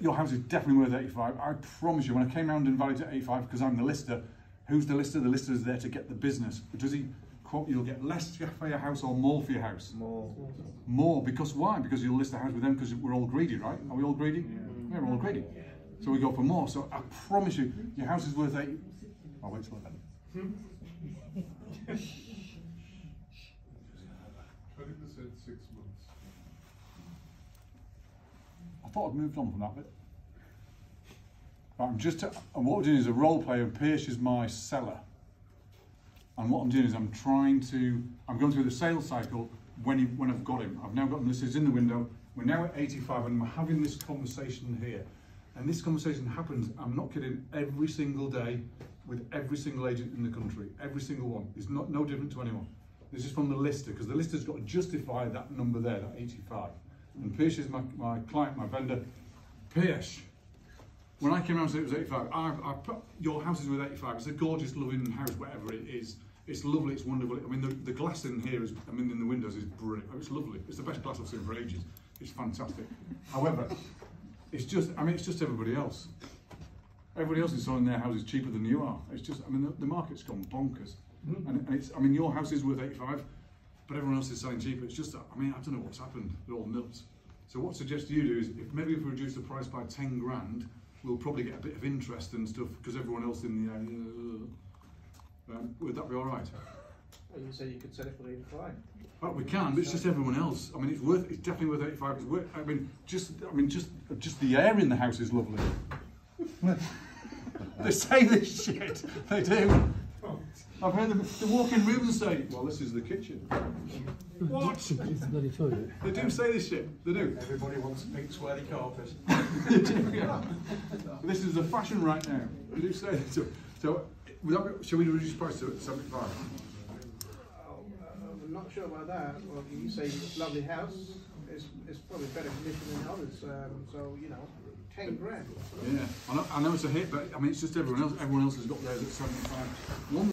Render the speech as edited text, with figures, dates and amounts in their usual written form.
your house is definitely worth 85. I promise you, when I came round and valued it at 85, because I'm the lister, who's the lister? The lister is there to get the business. Does he quote you'll get less for your house or more for your house? More. More, because why? Because you'll list the house with them because we're all greedy, right? Are we all greedy? Yeah, we're all greedy. So we go for more. So I promise you, your house is worth 80. I'll wait till then. 20%, 6 months. I thought I'd moved on from that bit. Right, and what we're doing is a role play, and Pierce is my seller. And what I'm doing is I'm going through the sales cycle when I've got him. I've now got him, this is in the window. We're now at 85 and we're having this conversation here. And this conversation happens, I'm not kidding, every single day with every single agent in the country. Every single one. It's no different to anyone. This is from the lister, because the lister's got to justify that number there, that 85. And Pierce is my client, my vendor. Pierce, when I came around and said it was 85, I put your house is worth 85. It's a gorgeous, loving house, whatever it is. It's lovely, it's wonderful. I mean, the glass in here is, in the windows is brilliant. It's lovely. It's the best glass I've seen for ages. It's fantastic. However, it's just everybody else. Everybody else is selling their houses cheaper than you are. It's just, the market's gone bonkers. And it's, your house is worth 85, but everyone else is selling cheaper. It's just, I don't know what's happened. They're all nuts. So what I suggest you do is, maybe if we reduce the price by 10 grand, we'll probably get a bit of interest and stuff, because everyone else in the area, would that be all right? Well, you say you could sell it for 85. Well, we can, but it's just everyone else. It's definitely worth 85. It's worth, just the air in the house is lovely. They say this shit. They do. I've heard them. They walk in rooms and say, "Well, this is the kitchen." What? It's the bloody toilet. They do say this shit. They do. Everybody wants a pink sweaty carpet. They do, yeah. This is the fashion right now. They do say that. So shall we reduce price to 75? I'm not sure about that. Well, you say it's a lovely house. It's probably better condition than others. So 10 grand. Yeah, I know it's a hit, but it's just everyone else. Everyone else has got theirs at 75.